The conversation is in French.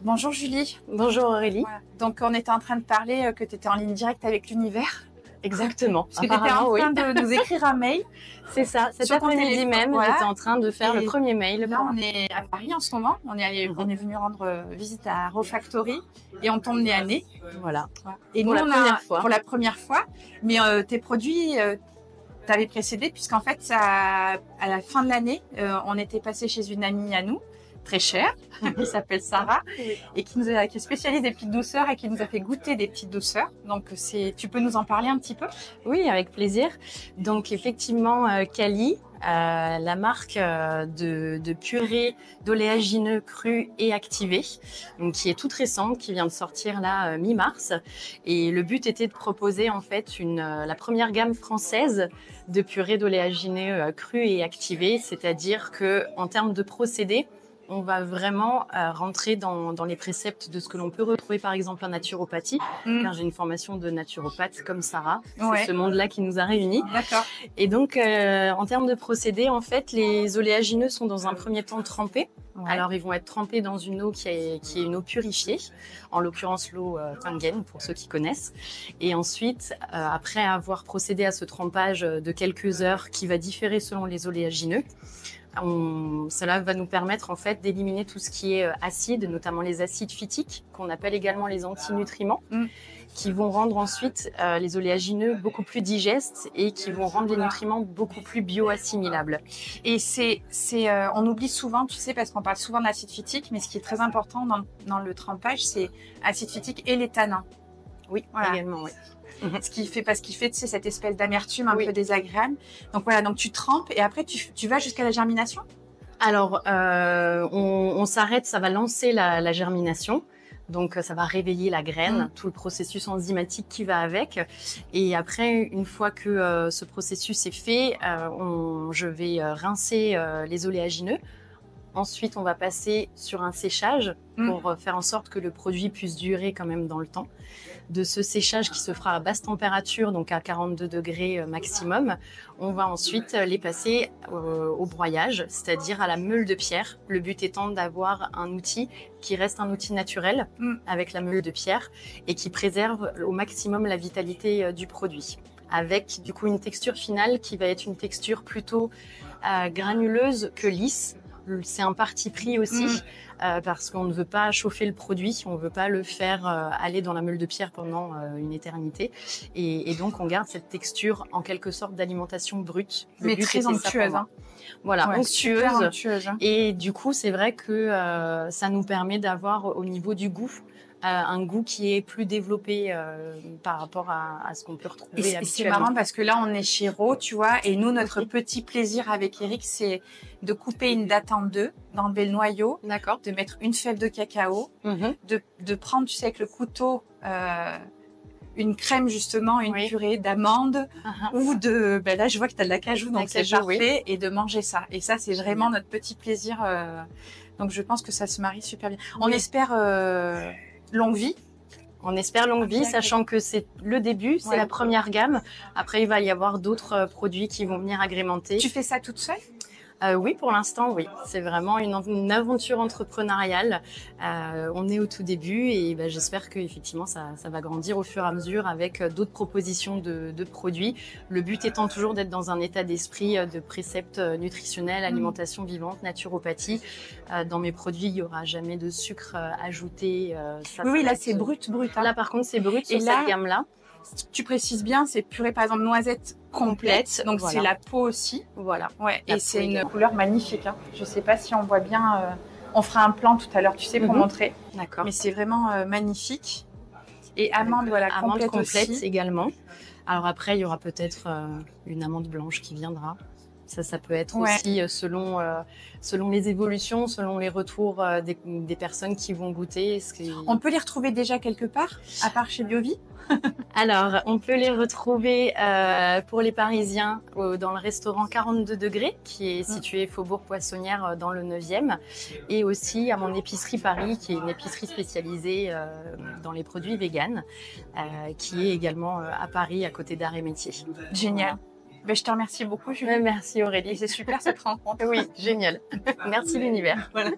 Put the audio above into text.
Bonjour Julie. Bonjour Aurélie. Voilà. Donc on était en train de parler que tu étais en ligne directe avec l'univers. Exactement. Parce que tu étais en train de nous écrire un mail. C'est ça, cet après-midi même, voilà. j'étais en train de faire le premier mail. Là, on est à Paris en ce moment. On est venu rendre visite à Refactory et on tombe nez à nez. Voilà. Et pour nous, pour la première fois. Mais tes produits t'avaient précédé, puisqu'en fait, à la fin de l'année, on était passé chez une amie à nous, très chère, qui s'appelle Sarah, et qui est spécialiste des petites douceurs et qui nous a fait goûter des petites douceurs. Donc, tu peux nous en parler un petit peu? Oui, avec plaisir. Donc, effectivement, Cali, la marque de purée d'oléagineux crus et activés, donc qui est toute récente, qui vient de sortir là mi-mars. Et le but était de proposer en fait la première gamme française de purée d'oléagineux crus et activés, c'est-à-dire que en termes de procédés, on va vraiment rentrer dans les préceptes de ce que l'on peut retrouver par exemple en naturopathie, car j'ai une formation de naturopathe comme Sarah. C'est ce monde-là qui nous a réunis. D'accord. Et donc, en termes de procédés, en fait, les oléagineux sont dans un premier temps trempés. Ouais. Alors, ils vont être trempés dans une eau qui est une eau purifiée, en l'occurrence l'eau Tengen, pour ceux qui connaissent. Et ensuite, après avoir procédé à ce trempage de quelques heures qui va différer selon les oléagineux, cela va nous permettre en fait d'éliminer tout ce qui est acide, notamment les acides phytiques, qu'on appelle également les antinutriments, qui vont rendre ensuite les oléagineux beaucoup plus digestes et qui vont rendre les nutriments beaucoup plus bio-assimilables. Et on oublie souvent, tu sais, parce qu'on parle souvent d'acide phytique, mais ce qui est très important dans le trempage, c'est acide phytique et les tanins. Oui, voilà. Également, oui. Ce qui fait, parce qu'il fait, tu sais, cette espèce d'amertume un peu désagréable. Donc voilà, donc tu trempes et après tu vas jusqu'à la germination? Alors, on s'arrête, ça va lancer la germination. Donc, ça va réveiller la graine, tout le processus enzymatique qui va avec. Et après, une fois que ce processus est fait, je vais rincer les oléagineux. Ensuite, on va passer sur un séchage pour faire en sorte que le produit puisse durer quand même dans le temps. De ce séchage qui se fera à basse température, donc à 42 degrés maximum, on va ensuite les passer au broyage, c'est-à-dire à la meule de pierre. Le but étant d'avoir un outil qui reste un outil naturel avec la meule de pierre et qui préserve au maximum la vitalité du produit. Avec du coup une texture finale qui va être une texture plutôt granuleuse que lisse. C'est un parti pris aussi parce qu'on ne veut pas chauffer le produit, on ne veut pas le faire aller dans la meule de pierre pendant une éternité. Et donc, on garde cette texture en quelque sorte d'alimentation brute. Mais très onctueuse. Voilà, onctueuse. Et du coup, c'est vrai que ça nous permet d'avoir au niveau du goût, un goût qui est plus développé par rapport à ce qu'on peut retrouver habituellement. C'est marrant parce que là, on est chez Ro, tu vois, et nous, notre petit plaisir avec Eric, c'est de couper une date en deux, d'enlever le noyau, de mettre une fève de cacao, de prendre, tu sais, avec le couteau, une crème justement, une purée d'amandes ou là, je vois que tu as de la cajou, donc c'est parfait, et de manger ça. Et ça, c'est vraiment notre petit plaisir. Donc, je pense que ça se marie super bien. On espère longue vie. On espère longue vie, sachant que c'est le début, c'est la première gamme. Après, il va y avoir d'autres produits qui vont venir agrémenter. Tu fais ça toute seule? Oui, pour l'instant, oui. C'est vraiment une aventure entrepreneuriale. On est au tout début et j'espère que effectivement ça va grandir au fur et à mesure avec d'autres propositions de produits. Le but étant toujours d'être dans un état d'esprit de préceptes nutritionnels, alimentation vivante, naturopathie. Dans mes produits, il n'y aura jamais de sucre ajouté. Oui, là c'est brut. Hein. Là, par contre, c'est brut sur cette gamme-là. Tu précises bien, c'est purée par exemple noisette complète, donc c'est la peau aussi. Voilà. Ouais, et c'est une couleur magnifique. Hein. Je sais pas si on voit bien. On fera un plan tout à l'heure, tu sais, pour montrer. D'accord. Mais c'est vraiment magnifique. Et amande, amande complète aussi. également. Alors après, il y aura peut-être une amande blanche qui viendra. Ça peut être aussi selon les évolutions, selon les retours des personnes qui vont goûter. On peut les retrouver déjà quelque part, à part chez Biovie? Alors, on peut les retrouver pour les Parisiens dans le restaurant 42 degrés, qui est situé Faubourg Poissonnière dans le 9e, et aussi à mon épicerie Paris, qui est une épicerie spécialisée dans les produits véganes, qui est également à Paris, à côté d'Arts et Métiers. Génial. Je te remercie beaucoup, Julie. Merci Aurélie. C'est super cette rencontre. Oui, génial. Merci l'univers. Voilà.